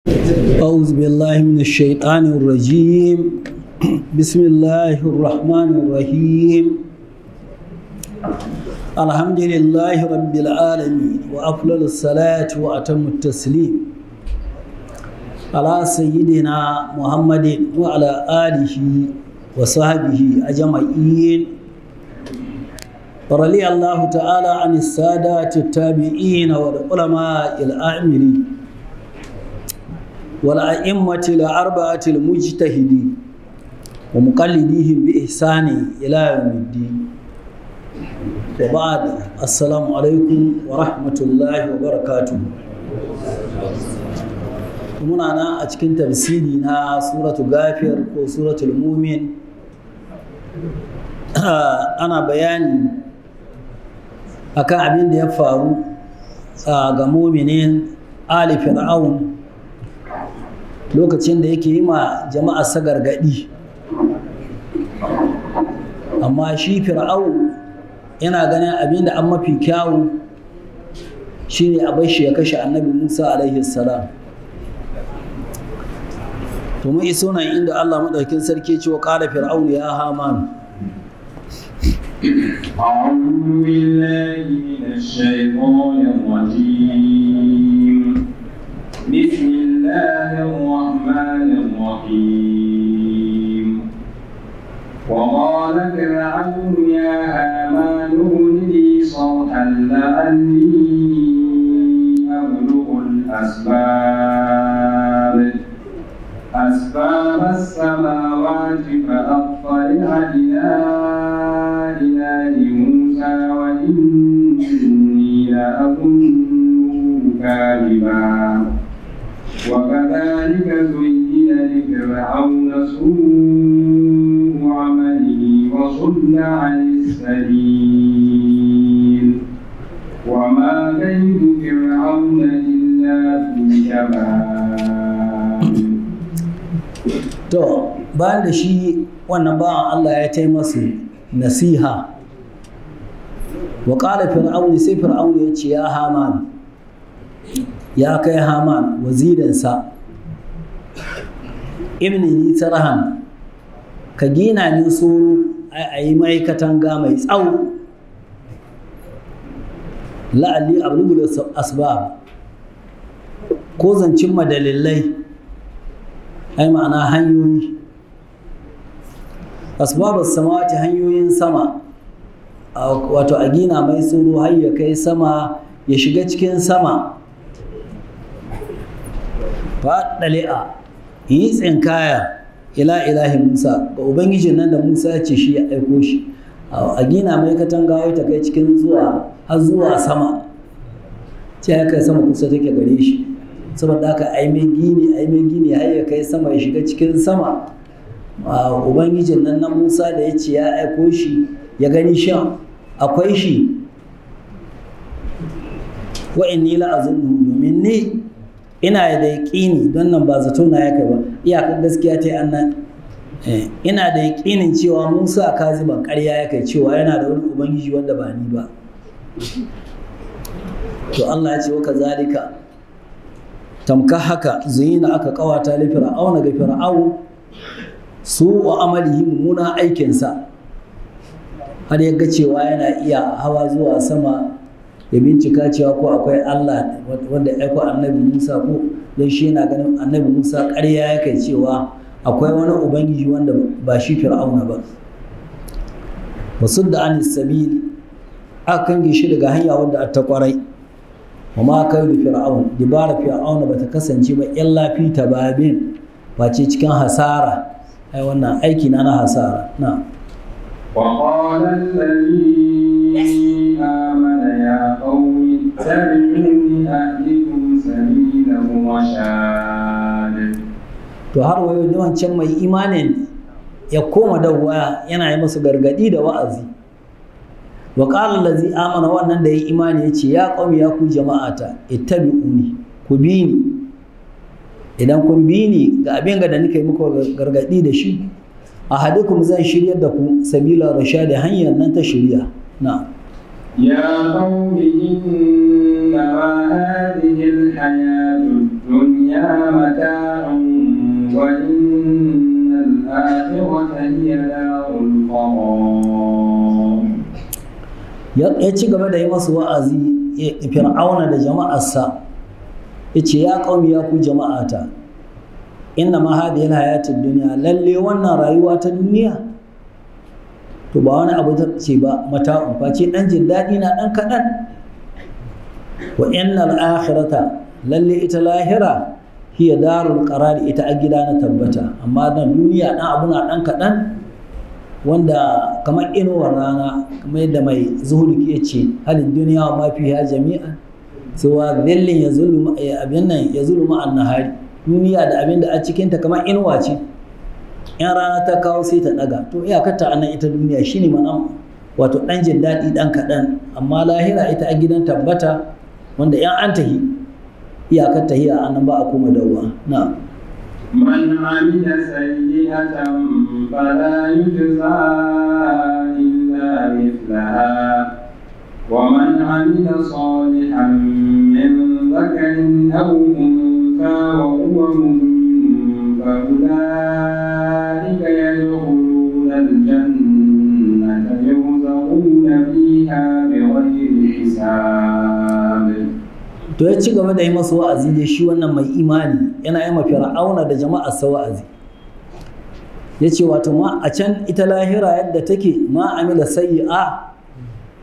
أعوذ بالله من الشيطان الرجيم. بسم الله الرحمن الرحيم. الحمد لله رب العالمين وأفضل الصلاة وأتم التسليم على سيدنا محمد وعلى آله وصحبه أجمعين. ورضي الله تعالى عن السادات التابعين والعلماء العاملين والأئمة الأربعة المجتهدين ومقلديهم بإحسان إلى يوم الدين. وبعد، السلام عليكم ورحمة الله وبركاته. muna nan a cikin tafsiri na suratul Ghafir ko suratul Mumin. Ana bayani akan abin da ya faru ga muminin Ali Fir'aun lokacin da yake yi ma jama'a sa gargadi, amma shi Fir'aun yana ganin abin da an mafi kyawu shine a bar shi ya kashe Annabi Musa alaihi salam. To mun iso nan inda Allah madaukakin sarki ya ce wa qala fir'aun ya haman. أعوذ بالله من الشيطان الرجيم. بسم الله الرحمن الرحيم. وقال فرعون يا هامان ابن لي صرحا لعلي أبلغ أسباب السماوات فأطلع إلى إله موسى وإني لأظنه كاذبا. وكذلك زين لفرعون سوء عمله وصد عن السبيل وما كيد فرعون إلا في تباب. To bayan da shi wannan bawan Allah ya masu nasiha, wa qala fir'aun, sai fir'aun ya ce ya Haman, ya kai Haman wazirinsa, ibni sarhan, ka gina ni soro a yi mai katanga mai tsawo, la'alli ablugul asbab, ko zancin madalilai, ai ma'ana hanyoyi, asbabus samawati, hanyoyin sama, wato a gina mai tsoro har ya kai sama, ya shiga cikin sama. Faɗali'a, yi tsinkaya ila ilahi Musa, ga ubangijin nan da Musa ya ce shi ya aiko shi, a gina mai katanga ta kai cikin har zuwa sama, ce ya kai sama kusa take gare shi, saboda haka ai mai gini har ya kai sama, ya shiga cikin sama. Ubangijin nan na Musa da ya ce ya aiko shi ya gani shan akwai shi. Wa inni la'azunnu, domin ni ina da yaƙini, don nan ba zato na ya kai ba, iyakar gaskiya ta yi annan, ina da yaƙinin cewa Musa kaziban ƙarya ya kai, cewa yana da wani ubangiji wanda ba ni ba. To Allah ya ce wa kazalika, tamka haka zuyina aka kawata li fir'auna ga fir'au su wa amalihi, mummuna aikinsa, har ya ga cewa yana iya hawa zuwa sama ya bincika cewa ko akwai Allah wanda ya aiko Annabi Musa, ko don shi yana ganin Annabi Musa ƙarya ya kai cewa akwai wani ubangiji wanda ba shi fir'auna ba. Wasudda anis sabil, aka kange shi daga hanya wanda ta kwarai. wa ma kaidu fir'aun, dibara fir'auna bata kasance ba illa fi tababin, face cikin hasara. Ai wannan aiki na hasara. Na وقال الذي آمن يا قوم اتبعوني أهدكم سبيل الرشاد. to har wayo da wancan mai imanin ya koma dawwa yana yi musu gargadi da wa'azi. Wa qala allazi amana, wannan da ya imani yace ya qaumi, ya ku jama'ata, ittabi'uni, ku bi ni. Idan kun bi ni ga abin da nake muku gargadi da shi, ahadukum zan shiryar da ku sabila rashadi, hanyar nan ta shiriya. Na يا قوم إنما هذه الحياة الدنيا الدنيا متاع وإن الآخرة هي دار القرار. ya ci gaba da yi masu wa'azi fir'auna da jama'arsa ya ce ya qaumi ya ku jama'ata inna ma hadhihi alhayatid dunya lalle wannan rayuwa ta duniya to ba wani abu ce ba mata'un face dan jin daɗi na dan kaɗan wa innal akhirata lalle ita lahira hiya darul qarar ita a gida na tabbata amma dan duniya dan abu na dan kaɗan wanda kamar inuwar rana kamar yadda mai zuhudu ke ce halin duniya wa mafi ya jami'a cewa zillin ya zulu ma'an nahari duniya da abin da a cikinta kamar inuwa ce yan rana ta kawo sai ta daga to iyakarta a nan ita duniya shine mana wato dan jin daɗi dan kaɗan amma lahira ita a gidan tabbata wanda yan an tahi iyakar tahiya a nan ba a koma dawowa na من عمل سيئة فلا يجزى إلا مثلها ومن عمل صالحا من ذكر أو أنثى وهو مؤمن فأولئك يدخلون الجنة يرزقون فيها بغير حساب. to ya ci gaba da yi masa wa'azi da shi wannan mai imani yana yi mafi fir'auna da jama'ar sa wa'azi ya ce wato ma a can ita lahira yadda take ma amila sayyi'a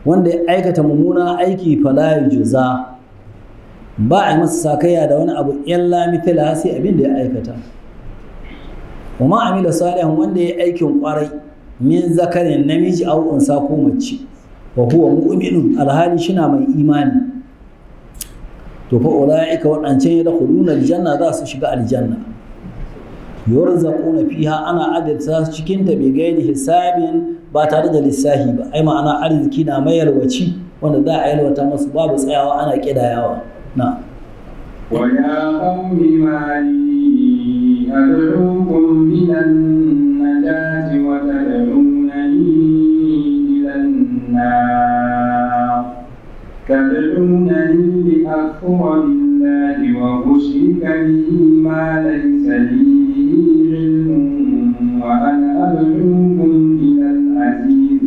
wanda ya aikata mummuna aiki fala yujza ba a yi masa sakayya da wani abu illa mithla sai abin da ya aikata wa ma amila salihan wanda ya aikin kwarai min zakarin namiji aw unsa ko mace wa huwa mu'minun alhali shina mai imani to fa ulaika wadancan yadkhuluna aljanna za su shiga aljanna yurzaquna fiha ana adadta cikin ta bai gairi hisabin ba tare da lissahi ba ai ma'ana arziki na mai yalwaci wanda za a yalwata masu babu tsayawa ana kidayawa na wa ya qaumi ma li ad'ukum ila an-najati wa tad'unani ila an-nar تدعونني لأكفر بالله وأشرك به ما ليس لي به علم وأنا أدعوكم إلى العزيز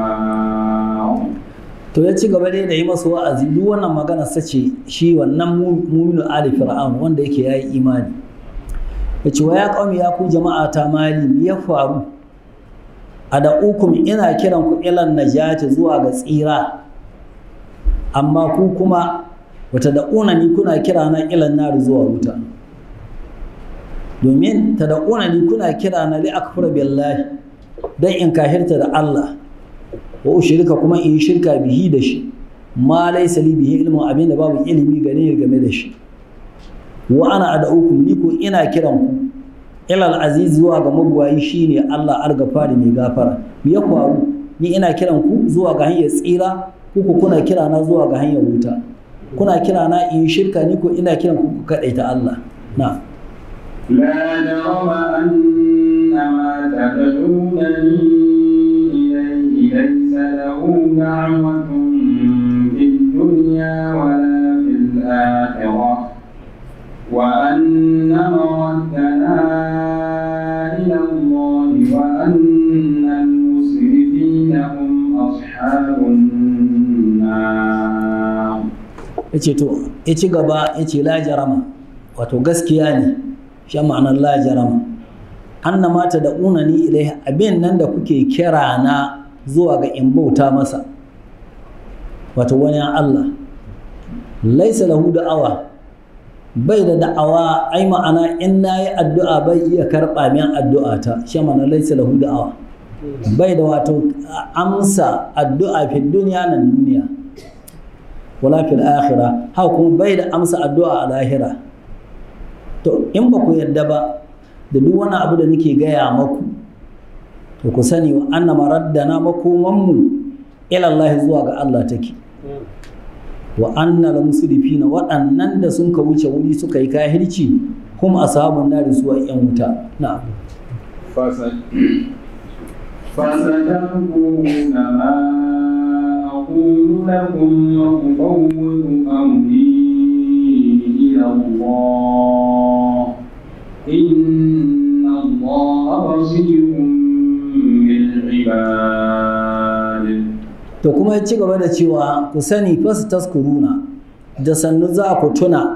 الغفار. to ya ci gaba da yi masa wa'azi duk wannan magana sace shi wannan mu'minu ali fir'aun wanda yake yayi imani yace wa ya qaumi ya ku jama'a ta mali ya faru ad'ukum ina kiran ku ilan najati zuwa ga tsira amma ku kuma wata da'una ni kuna kira na ilan nari zuwa wuta domin ta da'una ni kuna kira na li akfura billahi dan in kahirta da Allah wa ushrika kuma in shirka bihi da shi ma laysa li bihi ilmu abinda babu ilimi gare ni game da shi wa ana ad'ukum ni ko ina kiran ku ilal aziz zuwa ga magwayi shine Allah al-gafari mai gafara me ya faru ni ina kiran ku zuwa ga hanyar tsira kuku kuna kira na zuwa ga hanyar wuta kuna kira na in shirka ni ko ina kiran ku kadaita Allah na la jarama annama tad'unani ilayhi laysa lahu da'watun fid dunya wala fil akhirah wa annama raddana ila Allah wa anna al-musrifina hum ashabun yace to ya ci gaba yace la jarama wato gaskiya ne shi ma'anar la jarama annama tad'unani ilaihi abin nan da kuke kira na zuwa ga in bauta masa wato wani Allah laisa lahu da'awa bai da da'awa ai ma'ana in nayi addu'a bai iya karba min addu'a ta shi ma'anar laisa lahu da'awa bai da wato amsa addu'a fi duniya nan duniya wala fil akhirah ha kuma bai da amsa addu'a a lahira to in ba ku yarda ba da duk wani abu da nake gaya maku to ku sani wa anna maraddana makomanmu ila Allah zuwa ga Allah take wa anna la musrifina waɗannan da sun ka wuce wuri suka yi kahirci kuma ashabun nari suwa yan wuta na'am فستذكرون ما أقول لكم وأفوض أمري إلى الله إن الله بصير بالعباد. to kuma ya ci gaba da cewa ku sani fasu taskuruna da sannu za ku tuna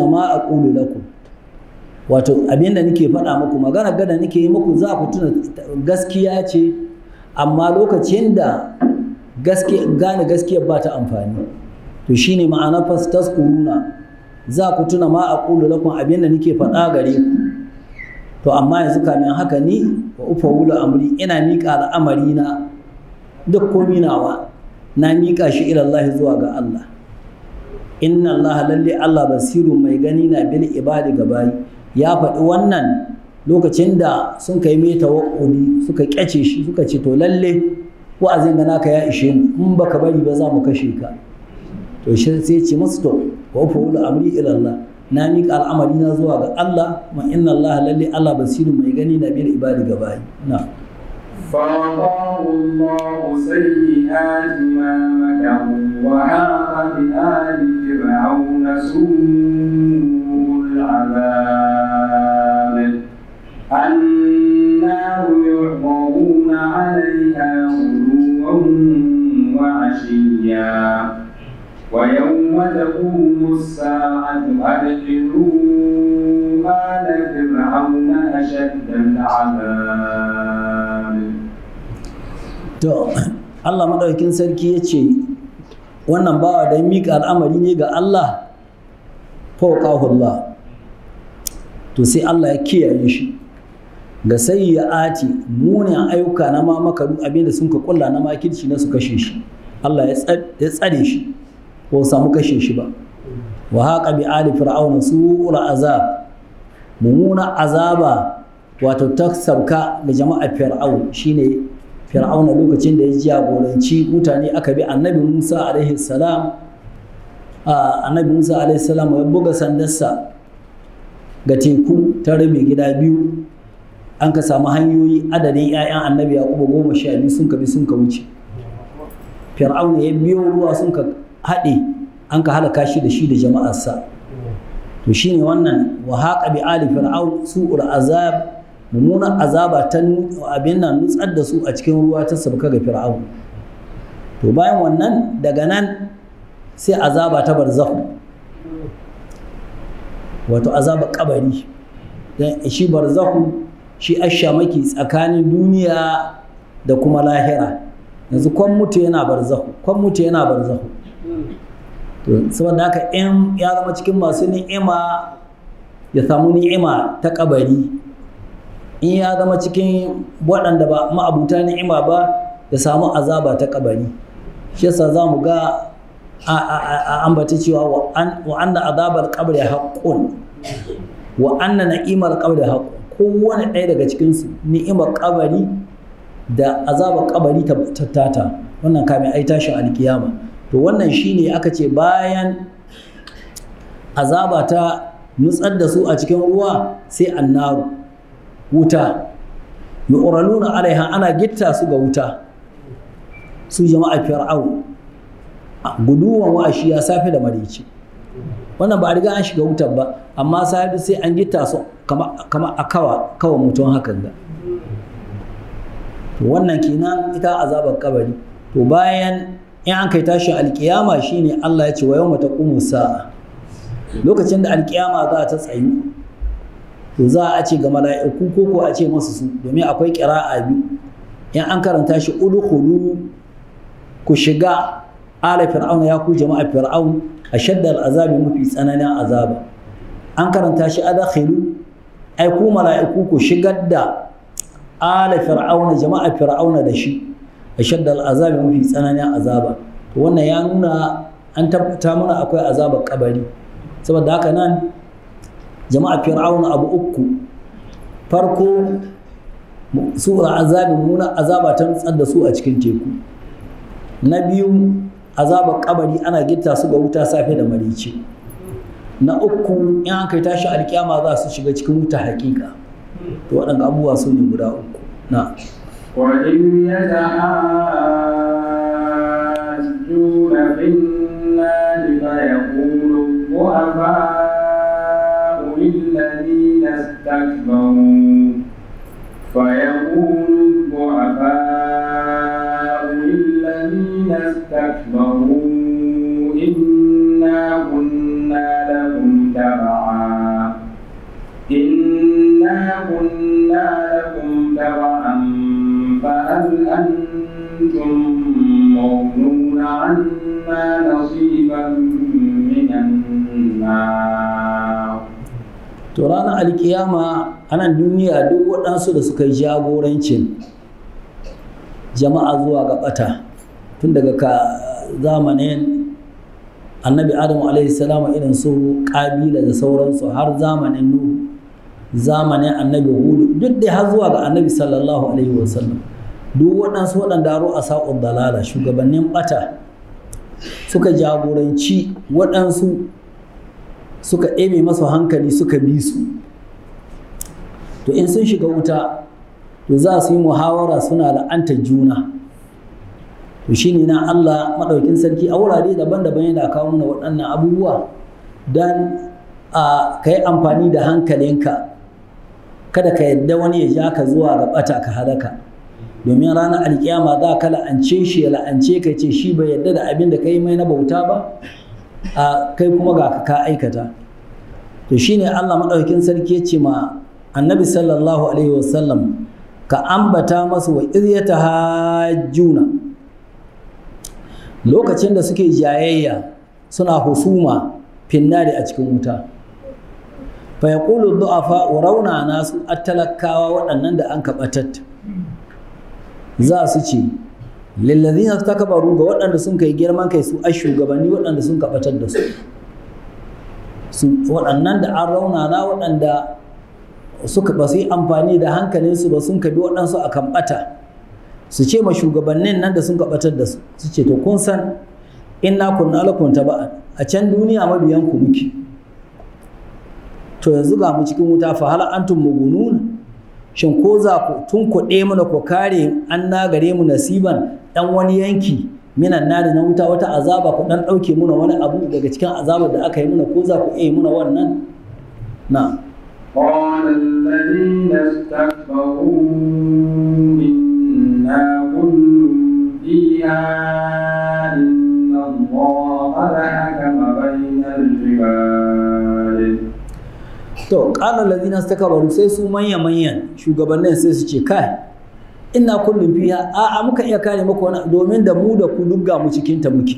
ma a ƙulu laku, wato abinda nake faɗa muku, magana gada nake yi muku za ku tuna gaskiya ce, amma lokacin da gane gaskiyar ba ta amfani, to shine ma'ana fasu taskuruna, za ku tuna ma a ƙulu laku abinda nake faɗa gare ku. To amma yanzu kamin haka ni wa ufa wula amri, ina miƙa al'amari na duk komi nawa na miƙa shi ilallahi zuwa ga Allah. Inna Allah lalle Allah basiru mai gani na bil ibadi ga bayi. Ya faɗi wannan lokacin da sun kai mai tawakkuli suka kyace shi suka ce to lalle wa'azin da naka ya ishe mu, in baka bari ba za mu kashe ka. To shi sai ce masu to wa ufa wula amri ilallah, na miƙa al'amari na zuwa ga Allah, ma inna Allah lalle Allah basiru mai gani na bil ibadi ga bayi. Na فوقاه الله سيئات ما مكروا وحاق بآل فرعون سوء العذاب النار يعرضون عليها غدوا وعشيا ويوم تقوم الساعة أدخلوا آل فرعون أشد العذاب. To, Allah maɗaukin sarki ya ce, wannan bawa da miƙa al'amari ne ga Allah, fawqahullah, to sai Allah ya kiyaye shi ga sayyi'ati munin ayyuka na ma makaru abinda sun ka kulla na makirci na su kashe shi. Allah ya tsare shi, ko samu kashe shi ba. Wa haqa bi ali fir'auna su'ul azab, mumuna azaba wato ta sauka ga jama'a fir'aun, shine fir'auna lokacin da ya jagoranci mutane aka bi annabi Musa alaihi salam. Annabi Musa alaihi salam ya buga sandarsa ga teku ta rabe gida biyu, an ka samu hanyoyi adadin 'ya'yan annabi Yaqubu 12 sun ka bi sun ka wuce. Fir'auna ya biyo ruwa sun ka haɗe, an ka halaka shi da jama'arsa. To shine wannan wa haqa bi ali fir'aun su'ul azab, mummunan azaba ta abin nan nutsar da su a cikin ruwa ta sabka ga fir'aun. To bayan wannan daga nan sai azaba ta barzahu, wato azaba kabari. Dan shi barzahu shi ashamaki tsakanin duniya da kuma lahira. Yanzu kwan mutu yana barzahu. To saboda haka in ya zama cikin masu ni'ima ya samu ni'ima ta kabari, in ya zama cikin waɗanda ba ma'abuta ni'ima ba ya samu azaba ta kabari. Shi yasa za mu ga a ambata cewa wa anna azabar qabri haqqun wa anna na'imar qabri haqqun. Kowane ɗaya daga cikinsu ni'imar kabari da azabar kabari ta tata, wannan kamin ai tashin alkiyama. To wannan shine aka ce bayan azaba ta nutsar da su a cikin ruwa sai annaru, wuta, yu'raluna alaiha, ana gitta su ga wuta, su jama'a fir'aun, guduwan wa'ashiya safe da maraice. Wannan ba a riga an shiga wutar ba, amma safe sai an gitta su kama a kawa mutum hakan ga. To wannan kenan ita azabar kabari. To bayan in an kai tashin alkiyama shine Allah ya ce wa yawma taqumu sa'a, lokacin da alkiyama za ta tsayu, to za a ce ga mala'iku ko a ce masu su, domin akwai ƙira'a biyu. In an karanta shi udkhulu, ku shiga ala fir'auna, ya ku jama'a fir'aun, ashaddal azabi, mafi tsananin azaba. An karanta shi adkhilu, ai ku mala'iku ku shigar da ala fir'auna, jama'a fir'auna da shi, ashaddal azabi, mafi tsananin azaba. To wannan ya nuna an tabbata mana akwai azabar kabari. Saboda haka nan jama'a fir'auna abu uku: farko su'ul azabi, muna azaba ta nutsar da su a cikin teku. Na biyu azabar kabari, ana gitta su ga wuta safe da marice. Na uku in an kai tashi alkiyama za su shiga cikin wuta hakika. To waɗanda abubuwa su ne guda uku. Na وإذ يتحاجون في النار فيقول استكبروا فيقول الضعفاء للذين استكبروا إنا كنا لكم تبعا فهل أنتم مغنون عنا نصيبا من النار. To ranar alkiyama a nan duniya duk waɗansu da suka yi jagorancin jama'a zuwa ga ɓata tun daga zamanin annabi adamu alaihi salamu irin su ƙabila da sauransu har zamanin nuhu zamanin annabi hudu duk da har zuwa ga annabi sallallahu alaihi wasallam duk waɗansu waɗanda a sa'ud dalala shugabannin ɓata suka jagoranci waɗansu suka ɗebe masu hankali suka bi su to in sun shiga wuta to za su yi muhawara suna la'anta juna to shine na Allah maɗaukin sarki a wurare daban-daban yana kawo mana waɗannan abubuwa don ka yi amfani da hankalinka kada ka yadda wani ya ja ka zuwa ga ɓata ka halaka domin ranar alkiyama za ka la'ance shi ya la'ance ka ce shi bai yadda da abin da ka yi mai na bauta ba a kai kuma ga ka aikata to shine Allah maɗaukin sarki ya ce ma annabi sallallahu alaihi wasallam ka ambata masu wa izyata hajjuna lokacin da suke jayayya suna husuma finnari a cikin wuta fa yaqulu du'afa rauna nasu attalakawa waɗannan da an kaɓatat za su ce lillazina takabaru ga waɗanda sun kai girman kai su a shugabanni waɗanda sun kaɓatar da su waɗannan da an raunana waɗanda suka ba su yi amfani da hankalinsu ba sun kabi waɗansu a kan ɓata su ce ma shugabannin nan da sun kaɓatar da su su ce to kun san inna kunna lakum taba'an a can duniya mabiyan ku muke to yanzu ga mu cikin wuta fa hal antum mugunun shin ko za ku tun kuɗe mana ku kare an na gare mu nasiban ɗan wani yanki minan nari na wuta wata azaba ku ɗan ɗauke muna wani abu daga cikin azabar da aka yi muna ko za ku iya muna wannan na قال الذين استكبروا إنا كل فيها إن الله لحكم بين العباد. To, ƙanar lazina suka kabaru sai su manya-manyan shugabannin sai su ce, kai, ina kullum fiya, a muka iya kare maka wani domin da mu da ku duk ga mu cikinta muke.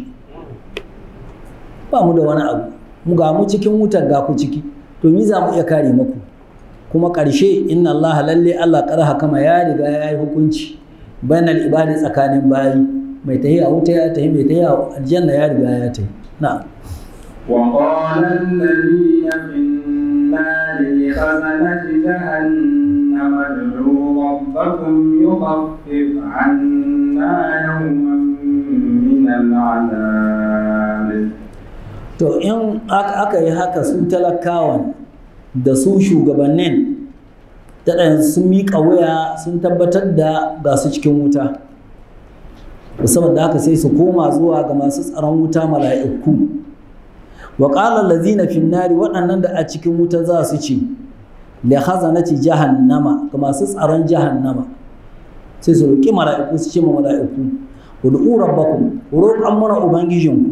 Ba mu da wani abu, mu ga mu cikin wutar ga ku ciki, to mi za mu iya kare maku. Kuma ƙarshe, inna Allah lalle Allah ƙarha kama ya riga ya yi hukunci, bainal ibadi tsakanin bayi, mai tahiya wuta ya tahi, mai tahiya aljanna ya riga ya tahi. Na'am. وقال الذين في النار لخزنة جهنم ادعوا ربكم يخفف عنا يوما من العذاب. To in aka yi haka su talakawan da su shugabannin da sun miƙa wuya sun tabbatar da ga su cikin wuta. Saboda haka sai su koma zuwa ga masu tsaron wuta mala'iku. Wa qala allazina fin nari waɗannan da a cikin wuta za su ce li khazanati jahannama ga masu tsaron jahannama sai su roki mala'iku su ce ma mala'iku ud'u rabbakum roƙan mana ubangijinku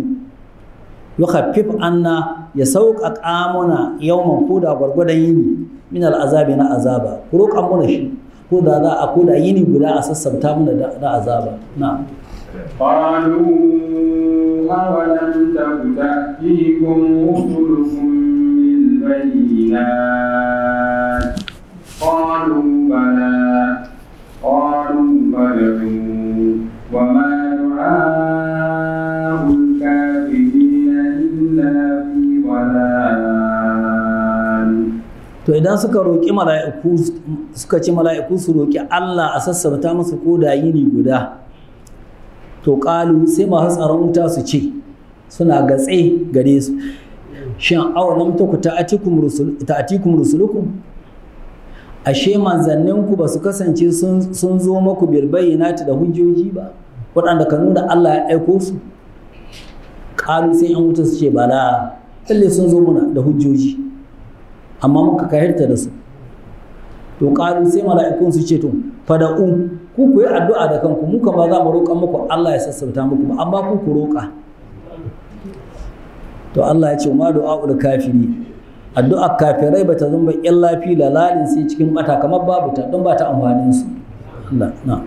yukhaffif anna ya sauƙaƙa mana yawman koda gwargwadon yini min al'azabi na azaba roƙan mana shi ko da za a koda yini guda a sassabta mana da azaba na'am قالوا أولم تك تأتيكم رسلكم بالبينات قالوا بلى قالوا فادعوا وما دعاء الكافرين إلا في ضلال. To idan suka roƙi mala'iku suka ce mala'iku su roƙi Allah a sassabta musu koda yini guda to ƙalu sai masu tsaron wuta su ce suna gatse gare su shin awalam ta ku ta'atikum rusulukum ashe manzanninku ba su kasance sun zo maku bil bayyinati da hujjoji ba waɗanda ka nuna Allah ya aiko su ƙalu sai yan wuta su ce bala lalle sun zo muna da hujjoji amma muka kahirta da su to qalu sai mala'ikun su ce to fada'u ku yi addu'a da kanku mu kan ba za mu roƙa muku Allah ya sassauta muku ba amma ku roƙa to Allah ya ce ma du'a'ul kafiri addu'a kafirai bata zama illa fi lalalin sai cikin bata kamar babu ta don ba ta amfanin su Allah na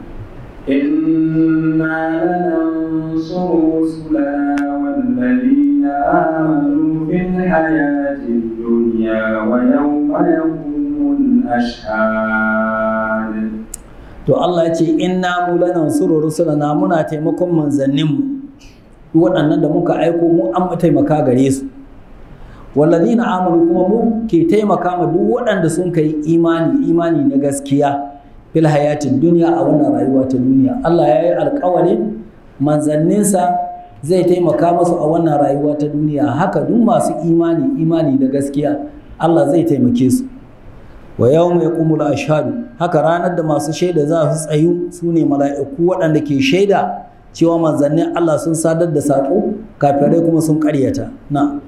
إنا لننصر رسلنا والذين آمنوا في الحياة الدنيا ويوم يقوم الأشهاد. to Allah ya ce inna mu lanansuru rusulana muna taimakon manzanninmu waɗannan da muka aiko mu an taimaka gare su walladina amanu kuma mu ke taimaka ma duk waɗanda sun kai imani na gaskiya fil hayatin duniya a wannan rayuwa ta duniya Allah ya yi alƙawarin manzanninsa zai taimaka masu a wannan rayuwa ta duniya haka duk masu imani da gaskiya Allah zai taimake su wa yawma yaqumul ashhadu haka ranar da masu shaida za su tsayu su ne mala'iku waɗanda ke shaida cewa manzannin Allah sun sadar da saƙo kafirai kuma sun ƙaryata na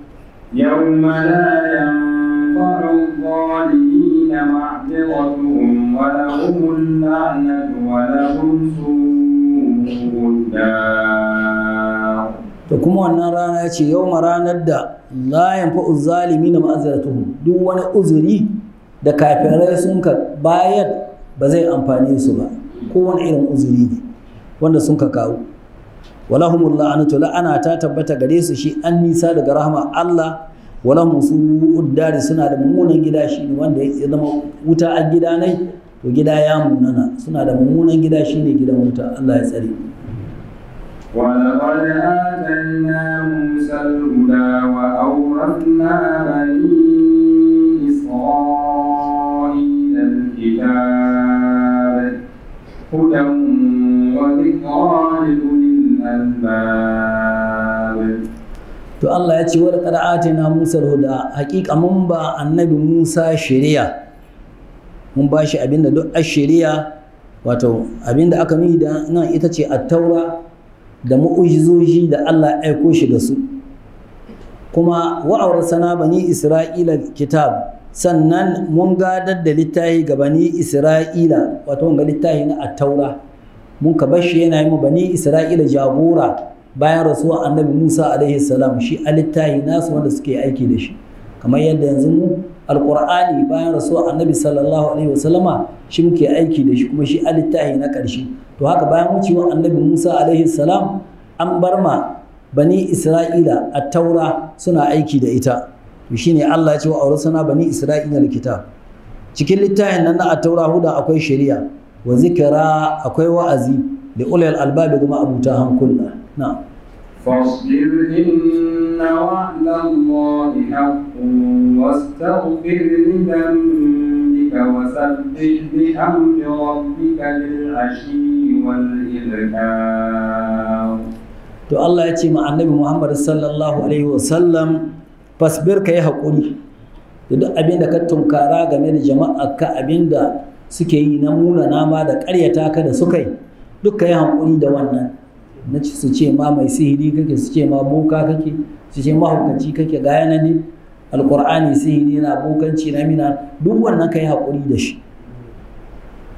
yawma la yanfa'u adh-dhalimina ma'dhiratuhum wa lahumul la'natu wa lahum su'ud dar. To kuma wannan rana ya ce yawma ranar da la yanfa'u adh-dhalimina ma'dhiratuhum duk wani uzuri da kafirai sun ka bayar ba zai amfane su ba kowane irin uzuri ne wanda sun ka kawo walahumul la'anatu la'ana ta tabbata gare su shi an nisa daga rahama Allah walahum su'ud dari suna da mummunan gida shi ne wanda ya zama wuta a gida ne to gida ya munana suna da mummunan gida shi ne gidan wuta Allah ya tsare ولقد آتينا موسى الهدى وأورثنا بني إسرائيل الكتاب هدى وذكرى لأولي الألباب. To Allah ya ce wa laqad atina Musa al-huda haqiqa mun ba annabi Musa shari'a mun ba shi abinda duk shari'a wato abinda aka nuni da nan ita ce at-taura da mu'ujizoji da Allah ya aiko shi da su kuma wa'awrasana bani Isra'ila kitab sannan mun gadar da littafi ga bani Isra'ila wato wanga littafi na at-taura mun ka bashi yana yi mu bani Isra'ila jagora bayan rasuwa annabi Musa alaihi salam shi alittahi nasu wanda suke aiki da shi kamar yadda yanzu mu alqur'ani bayan rasuwa annabi sallallahu alaihi wasallama shi muke aiki da shi kuma shi alittahi na ƙarshe to haka bayan wucewa annabi Musa alaihi salam an bar ma bani Isra'ila at-taura suna aiki da ita to shine Allah ya ce wa aurasana bani Isra'ila al-kitab cikin littafin nan na at-taura huda akwai shari'a wa zikra akwai wa'azi da ulul albab kuma abuta hankulla نعم فاصبر إن وعد الله حق واستغفر لذنبك وسبح بحمد ربك بالعشي والإبكار. to Allah ya ce ma annabi Muhammad sallallahu alaihi wasallam fasbir kai hakuri da duk abin da ka tunkara game da jama'a ka abin da suke yi na muna nama da ƙaryata ka da suka yi duk kai hakuri da wannan na su ce ma mai sihiri kake su ce ma boka kake su ce mahaukaci kake ga yana ne alqur'ani sihiri na bokanci na mina duk wannan kai hakuri da shi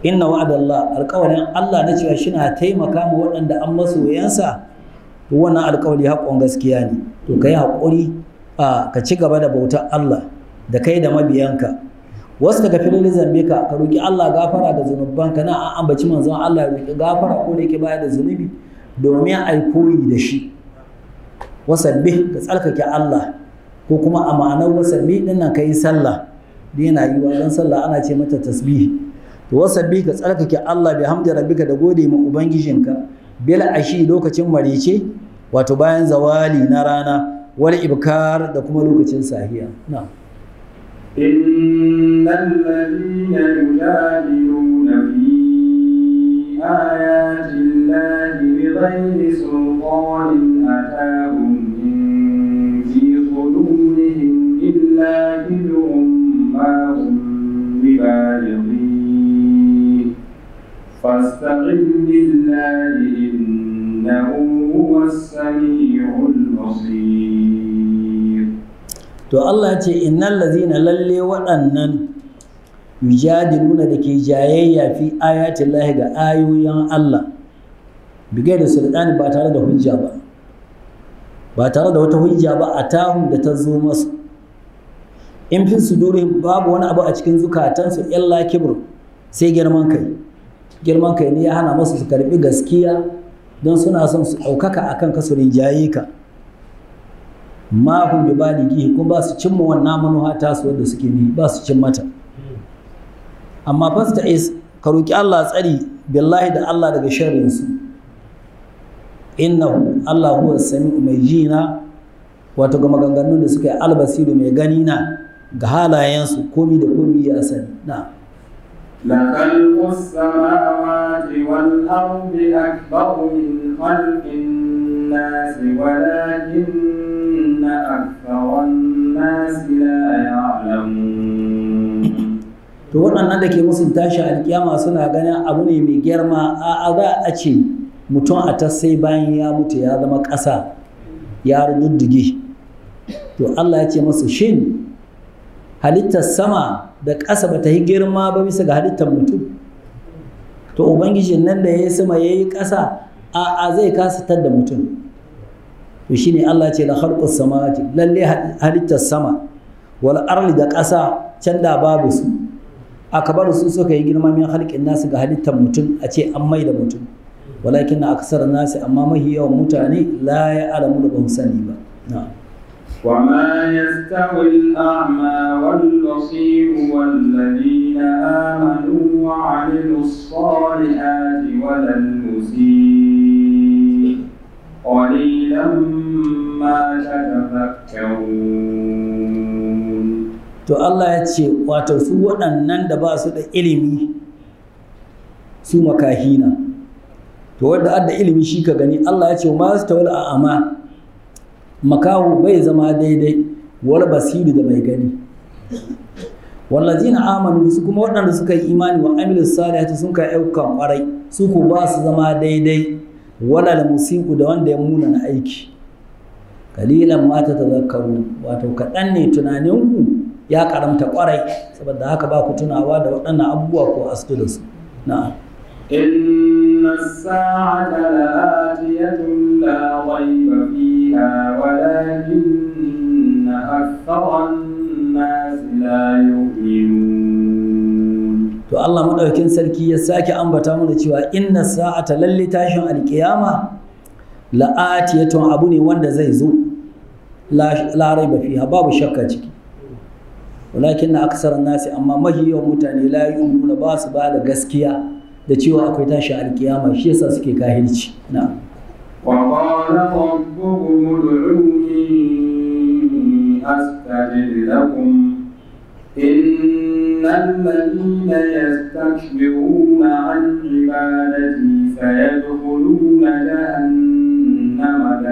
inna wa'adallah alqawlin Allah na cewa shi na taimaka ma waɗanda an masoyansa to wannan alƙawari haƙon gaskiya ne to kai hakuri ka ci gaba da bautar Allah da kai da mabiyanka wasu daga filin zambe ka roki Allah gafara ga zunubanka na an ambaci manzon Allah ya roki gafara ko da yake baya da zunubi domin a yi koyi da shi wasabbi ka tsarkake Allah ko kuma a ma'anar wasabbi din nan ka yi sallah da yana yi wa don sallah ana ce mata tasbihi to wasabbi ka tsarkake Allah bi hamdi rabbika da gode ma ubangijinka bil ashi lokacin marice wato bayan zawali na rana wal ibkar da kuma lokacin sahiya na'am innal ladina yujadiluna fi آيات الله بغير سلطان أتاهم إن في صدورهم إلا كبر ما هم ببالغين فاستقم بالله إنه هو السميع البصير. To Allah ce innal ladhina lalle waɗannan yujadiluna da ke jayayya fi ayatin lahi ga ayoyin Allah bigai da sultani ba tare da hujja ba tare da wata hujja ba a tahun da ta zo masu in fi sudurihim babu wani abu a cikin zukatansu illa kibr sai girman kai ne ya hana masu su karbi gaskiya don suna son su ɗaukaka akan ka su rinjaye ka ma hum bi balighi kuma ba su cimma wannan manuha ta su wanda suke bi ba su cin mata amma fasta'is ka roki Allah tsari billahi da Allah daga sharrin su innahu Allah huwa samiu mai jina wato ga maganganun da suka yi albasiru mai gani na ga halayensu komi da komi ya sani na لخلق السماوات والأرض أكبر من خلق الناس ولكن أكثر الناس لا يعلمون. to waɗannan da ke musun tashi alƙiyama suna ganin abu ne mai girma a za a ce mutum a tasai bayan ya mutu ya zama ƙasa ya rududdige to Allah ya ce masu shin halittar sama da ƙasa ba ta yi girma ba bisa ga halittar mutum to ubangijin nan da ya yi sama ya yi ƙasa a zai kasatar da mutum to shi ne Allah ce da khalqus samawati lalle halittar sama wal arli da ƙasa can da babu su akabaru su suka yi girma min halƙin nasu ga halittar mutum a ce an mai da mutum walakin na aksar nasi amma mahi yawan mutane la ya alamu da ban sani ba na'am وما يستوي الأعمى والبصير والذين آمنوا وعملوا الصالحات ولا المسيء قليلا ما تتفكرون. to Allah ya ce wato su waɗannan da ba su da ilimi su makahina to wanda adda ilimi shi ka gani Allah ya ce ma su tawal a'ama makahu bai zama daidai wal basiru da mai gani wallazina amanu su kuma waɗanda suka yi imani wa amilus salihati sun kai ayyukan ƙwarai su ko ba su zama daidai wala musiku da wanda ya muna na aiki kalilan ma ta tazakkaru wato kaɗan ne tunaninku ya karamta ƙwarai saboda haka ba ku tunawa da waɗannan abubuwa ko astu da su na'am إن الساعة لآتية لا ريب فيها ولكن أكثر الناس لا يؤمنون. to Allah madaukakin sarki ya sake ambata mana cewa inna sa'ata lalle tashin alkiyama la'atiyatun abu ne wanda zai zo la raiba fiha babu shakka ciki walakin aksaran nasi amma mahiyawan mutane la yu'minuna ba su ba da gaskiya da cewa akwai tashi alkiyama shi yasa suke kahirci na wa qala rabbukum ud'uni astajib lakum innal ladhina yastakbiruna an ibadati sayadkhuluna jahannama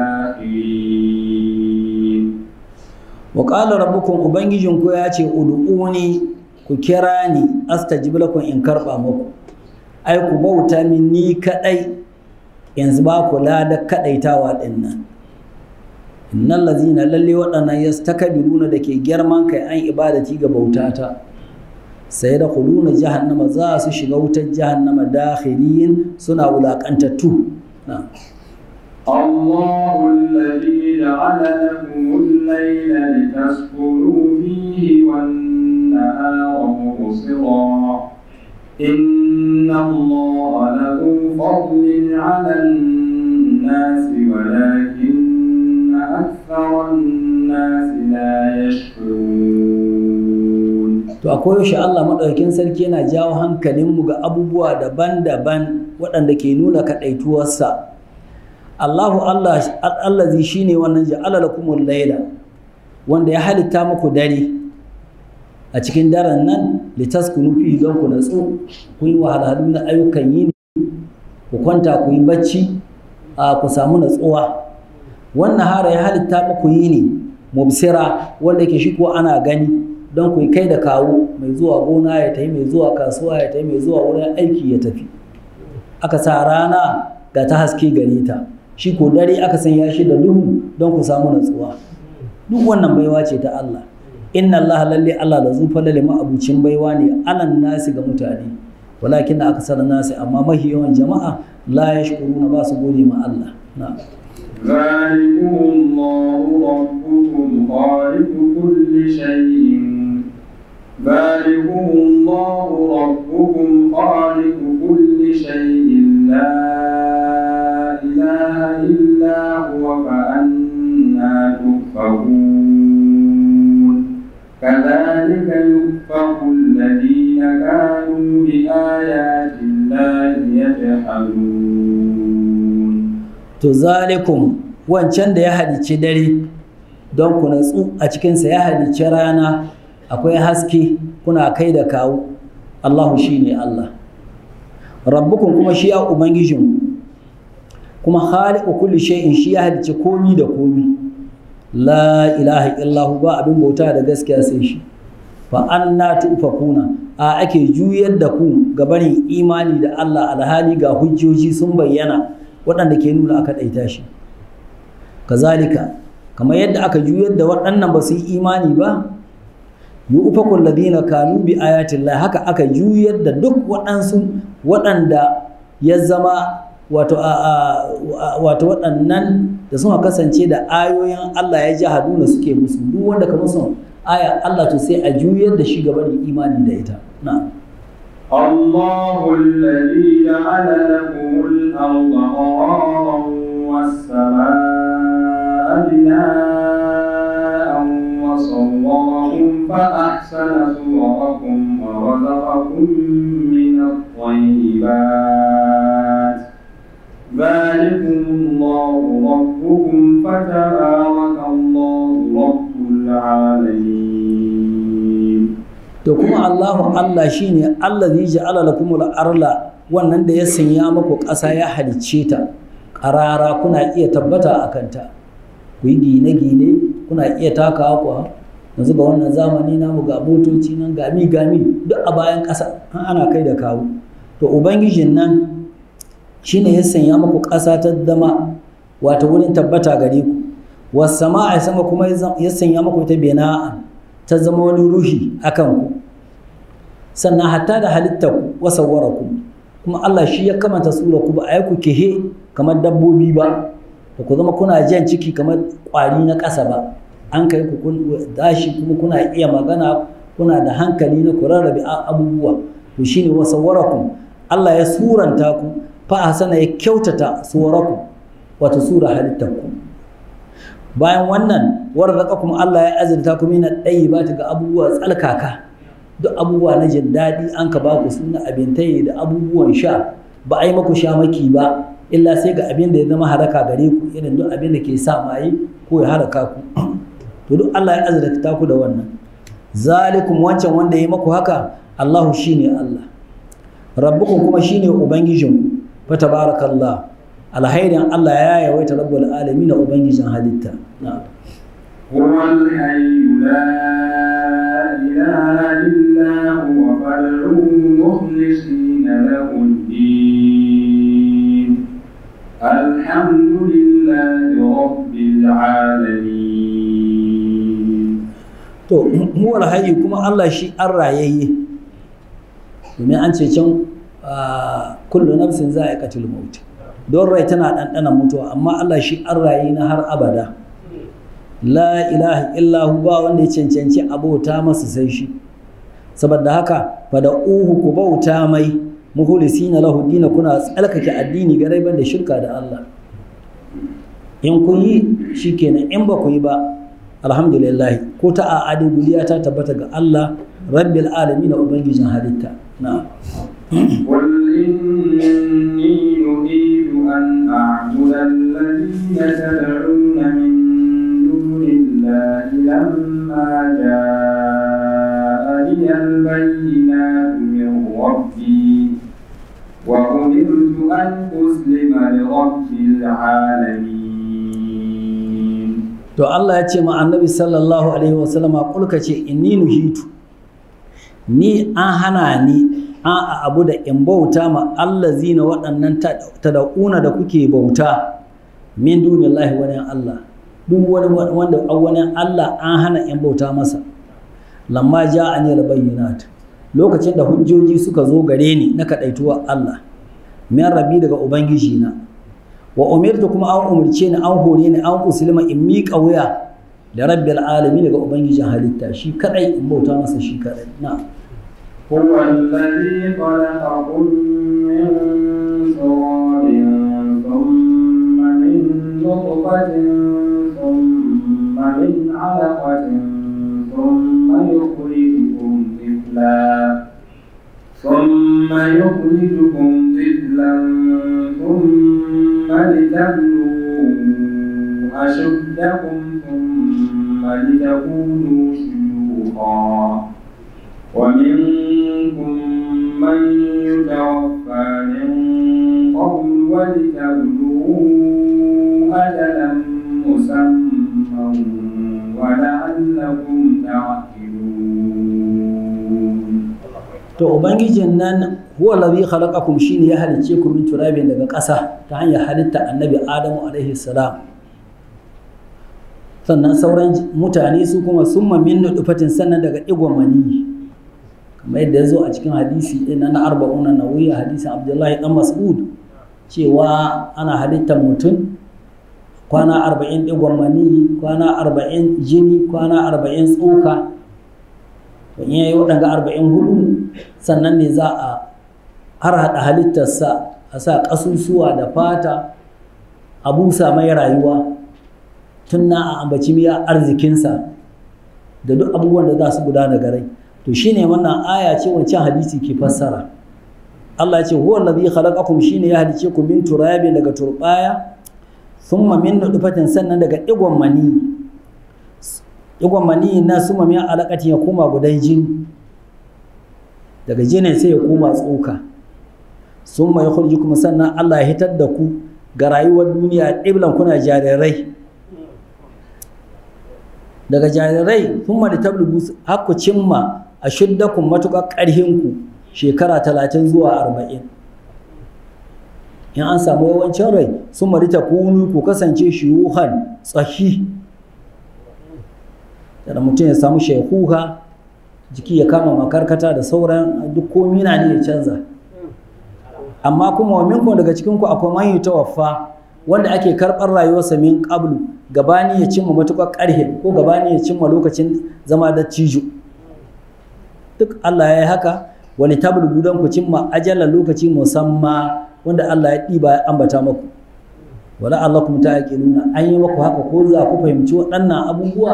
dakhirin. wa qala rabbukum ubangijinku ya ce ud'uni ku kira ni astajib lakum in karba muku ai ku bauta min ni kadai yanzu ba ku lada kadaitawa din nan innal ladzina lalle wadannan yastakbiruna dake girman kai an ibadati ga bautata sai da khuluna jahannama za su shiga wutar jahannama dakhirin suna wulakantattu na الله الذي جعل لكم الليل لتسكنوا فيه والنهار مبصرا إن الله له فضل على الناس ولكن أكثر الناس لا يشكرون. to akwai yaushe Allah madaukakin sarki yana jawo hankalinmu ga abubuwa daban-daban waɗanda ke nuna kaɗaituwarsa. Allazi shine wannan ja'ala lakumul layla wanda ya halitta muku dare a cikin daren nan litaskunu fihi don ku natsu ku yi wahalhalu na ayyukan yini ku kwanta ku yi bacci ku samu natsuwa wannan hara ya halitta muku yini mubsira wanda yake shi ko ana gani don ku yi kai da kawo mai zuwa gona ya tafi mai zuwa kasuwa ya tafi mai zuwa wurin aiki ya tafi aka sa rana ga ta haske gare ta shi ko dare aka sanya shi da duhu don ku samu natsuwa duk wannan baiwa ce ta Allah inna Allah lalle Allah da zufa lalle ma'abucin baiwa ne alan nasi ga mutane walakin da aksar nasi amma mahi yawan jama'a la yashkuruna ba su gode ma Allah na'am ذلكم الله ربكم خالق كل شيء ذلكم الله ربكم خالق كل شيء لا إله إلا هو فأنا تؤفكون كذلك يؤفك الذين كانوا بآيات الله يجحدون to zalikum wancan da ya halicci dare don ku natsu a cikinsa ya halicci rana akwai haske kuna kai da kawo Allahu shine Allah rabbukum kuma shi ya ubangijinku kuma khaliqu kulli shay'in shi ya halicci komi da komi la ilaha illahu ba abin bauta da gaskiya sai shi fa anna tufakuna a ake juyar da ku ga barin imani da Allah alhali ga hujjoji sun bayyana waɗanda ke nuna aka ɗaita shi kazalika kamar yadda aka juyar da waɗannan ba su yi imani ba yi ufakun ladina kanu bi ayatin Allah haka aka juyar da duk waɗansu waɗanda ya zama wato waɗannan da suka kasance da ayoyin Allah ya ji haduna suke musu duk wanda ka musu aya Allah to sai a juyar da shi gaba da imani da ita na'am الله الذي جعل لكم الأرض قرارا والسماء بناء وصوركم فأحسن صوركم ورزقكم من الطيبات ذلكم الله ربكم فتبارك الله رب العالمين to kuma Allah shine allazi ja'ala lakumul arla wannan da ya sanya muku ƙasa ya halicce ta ƙarara kuna iya tabbata a kanta ku yi gine-gine kuna iya takawa kuwa yanzu ga wannan zamani namu ga motoci nan gami duk a bayan ƙasa ana kai da kawo to ubangijin nan shine ya sanya muku ƙasa ta zama wato wurin tabbata gare ku was sama'a sama kuma ya sanya muku ta bina'an ta zama wani ruhi akan ku sannan hatta da halittar ku wasawwara ku kuma Allah shi ya kamanta sura ku ba a yi ku kehe kamar dabbobi ba da ku zama kuna jan ciki kamar ƙwari na ƙasa ba an kai ku dashi kuma kuna iya magana kuna da hankali na ku rarrabe abubuwa to shine wasawwarakum Allah ya suranta ku fa hasana ya kyautata suwaraku wato sura halittar ku bayan wannan warzaqakum Allah ya azurta ku min at-tayyibati ga abubuwa tsalkaka duk abubuwa na jin daɗi an ka ba ku suna abintai da abubuwan sha ba a yi maku sha maki ba illa sai ga abin da ya zama haraka gare ku irin duk abin da ke sa maye ko ya haraka ku to duk Allah ya azurta ku da wannan zalikum wancan wanda ya maku haka Allahu shine Allah rabbukum kuma shine ubangijinku fa tabarakallah alhairin Allah ya yawaita rabbul alamin ubangijin halitta هو الحي لا إله إلا هو فادعوه مخلصين له الدين الحمد لله رب العالمين to huwa alhayy kuma Allah shi an rayayye domin an ce can kullu nafsin za'iqatul maut don rai tana ɗanɗanan mutuwa amma Allah shi an raye na har abada la ilaha illahu ba wanda ya cancanci abota masa sai shi saboda haka fada uhu ku bauta mai mukhlisina lahu dina kuna tsalkake addini ga raiban da shirka da Allah in kun yi shikenan in ba ku yi ba alhamdulillah ko ta a'adi guliya ta tabbata ga Allah rabbil alamin ubangijin halitta na'am قل إني نريد أن أعبد الذين تدعون من دون الله لما جاءني البينات من ربي وأمرت أن أسلم لرب العالمين. to Allah ya ce ma annabi sallallahu alaihi wasallama kulka ce inni nuhitu ni an hana ni an abu da in bauta ma allazina waɗannan tad'una da kuke bauta min dunillahi wani Allah duk wani wanda wani Allah an hana in bauta masa lamma ja'ani al-bayyinat lokacin da hujjoji suka zo gare ni na kadaituwar Allah min rabbi daga ubangiji na wa umirtu kuma an umurce ni an hore ni an uslima in miƙa wuya da rabbil alamin daga ubangijin halitta shi kadai in bauta masa shi kadai na هو الذي خلقكم من تراب ثم من نطفة ثم من علقة ثم يخرجكم طفلا ثم لتبلغوا أشدكم ثم لتكونوا شيوخا ومنكم من يتوفى من قبل ولتبلغوا أجلا مسمى ولعلكم تعقلون. to ubangijin nan huwa allazi khalaqakum shine ya halice ku min turabin daga ƙasa ta hanyar halitta annabi Adamu alaihi salam sannan sauran mutane su kuma summa min nutfatin sannan daga digon mani kamar yadda ya zo a cikin hadisi ɗin na arba'una nawiya hadisin Abdullahi dan Mas'ud cewa ana halittar mutum kwana 40 digon mani kwana 40 jini kwana 40 tsoka in yayi waɗanga 44 sannan ne za a har haɗa halittarsa a sa ƙasusuwa da fata a busa mai rayuwa tun na a ambaci miya arzikinsa da duk abubuwan da za su gudana garai to shine wannan aya ce wancan hadisi ke fassara Allah ya ce huwa allazi khalaqakum shine ya halice ku min turabin daga turbaya thumma min nutfatin sannan daga digon mani na summa min alaqati ya koma gudan jini daga jinin sai ya koma tsoka summa yukhrijukum sannan Allah ya hitar da ku ga rayuwar duniya iblan kuna jarirai daga jarirai thumma litablugu hakku cimma a shuddakum matuƙar ƙarhinku shekara 30 zuwa 40 in an samu yawancin rai sun marita kunu ku kasance shuyuhan tsahi da mutum ya samu shekuha jiki ya kama makarkata da sauran duk komi na ne ya canza amma kuma wa minkum daga cikinku akwai man yutawaffa wanda ake karɓar rayuwarsa min qablu gabani ya cimma matuƙar ƙarhe ko gabani ya cimma lokacin zama da cijo duk Allah ya yi haka wani tablugu don ku cimma ajalan lokaci musamma wanda Allah ya ɗiba ya ambata maku wala Allah kuma ta yaƙi nuna an yi maku haka ko za ku fahimci waɗannan abubuwa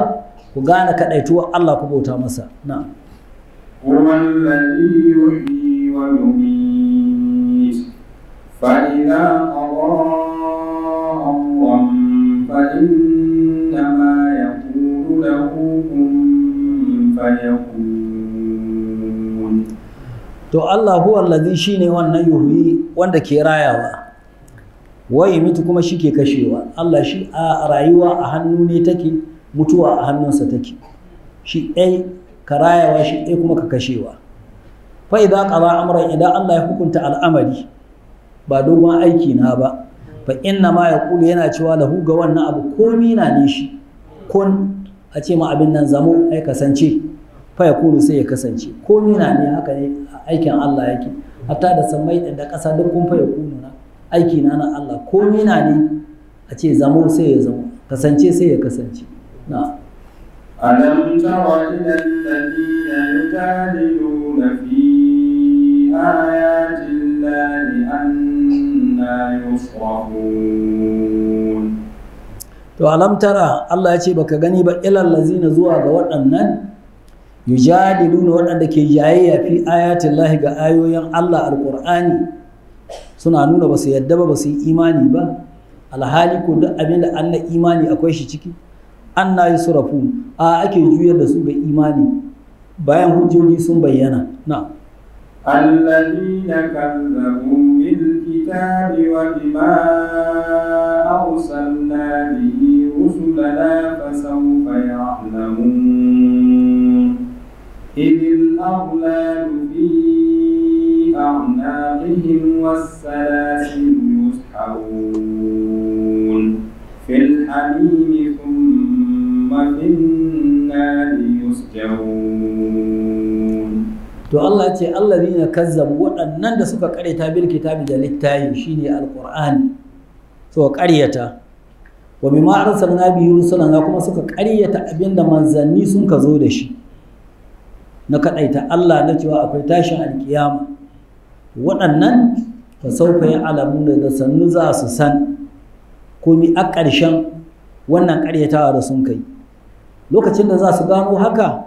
ku gane kaɗaituwar Allah ku bauta masa na والذي يحيي ويميت فإذا قضى أمرا فإنما يقول له كن فيكون. to Allah huwa allazi shine wannan yuhyi wanda ke rayawa wai mutu kuma shi ke kashewa Allah shi a rayuwa a hannu ne take mutuwa a hannunsa take shi ɗai ka rayawa shi ɗai kuma ka kashewa fa idza qada amran idan Allah ya hukunta al'amari ba dogon aiki na ba fa inna ma yaqulu yana cewa lahu ga wannan abu komi na ne shi kun a ce ma abin nan zamo ai kasance fa yakunu sai ya kasance komi na ne haka ne aikin Allah yake hatta da sammai da ƙasa duk kun fa yakunu na aiki na Allah komi na ne a ce zamo sai ya zamo kasance sai ya kasance na ألم تر إلى الذين يجادلون في آيات الله أنى يصرفون. to alam tara Allah ya ce baka gani ba ilal lazina zuwa ga waɗannan yujadiluna waɗanda ke jayayya fi ayatin lahi ga ayoyin Allah alqur'ani suna nuna ba su yadda ba su yi imani ba alhali ko duk abinda an na imani akwai shi ciki anna yusrafu a ake juyar da su ga imani bayan hujjoji sun bayyana na الذين كذبوا بالكتاب وبما أرسلنا به رسلنا فسوف يعلمون إذ الأغلال في أعناقهم والسلاسل يسحبون في الحميم ثم في النار يسجرون ya ce allazina kazzabu waɗannan da suka ƙaryata bil kitabi da littafi shine alqur'ani suka ƙaryata wa bima arsalna bihi rusulana kuma suka ƙaryata abinda manzanni sun ka zo da shi na kaɗaita Allah na cewa akwai tashin alkiyama waɗannan fa saufa ya'lamuna da sannu za su san komi a ƙarshen wannan ƙaryatawa da sun kai lokacin da za su gano haka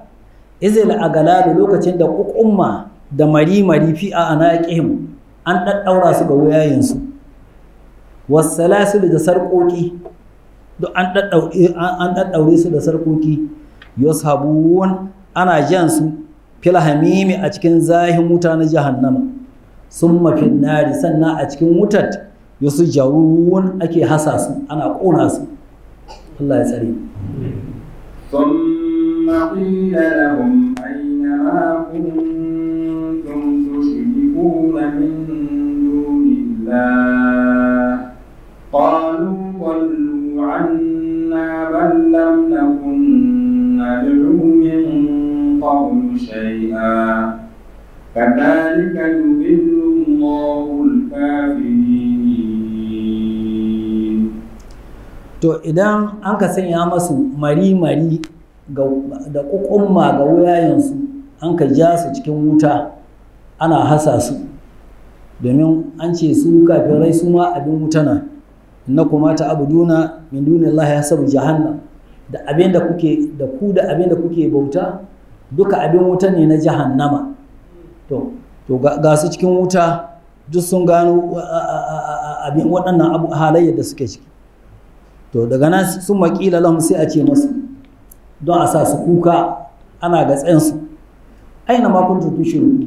izil agalalu lokacin da kukumma da mari fi a anaqihim an daddaura su ga wayayensu wasalasil da sarƙoƙi duk an daddaure su da sarƙoƙi yashabun ana jan su fil hamimi a cikin zahin wuta na jahannama summa fil nari sannan a cikin wutar yusjarun ake hasa su ana ƙona su Allah ya tsare ثم قيل لهم أين ما كنتم تشركون من دون الله قالوا ضلوا عنا بل لم نكن ندعو من قبل شيئا كذلك يضل الله الكافرين. To idan an ka sanya masu mari-mari da kukumma ga wuyayensu an ka ja su cikin wuta ana hasa su domin an ce su kafirai su ma abin wuta na inna kuma ta abuduna min dunillahi hasabu jahannam da abin da kuke da ku da abin da kuke bauta duka abin wuta ne na jahannama to ga su cikin wuta duk sun gano abin waɗannan halayyar da suke ciki to daga nan sun maƙila lahum sai a ce masu don a sa su kuka ana gatsensu aina ma kuntum tushriku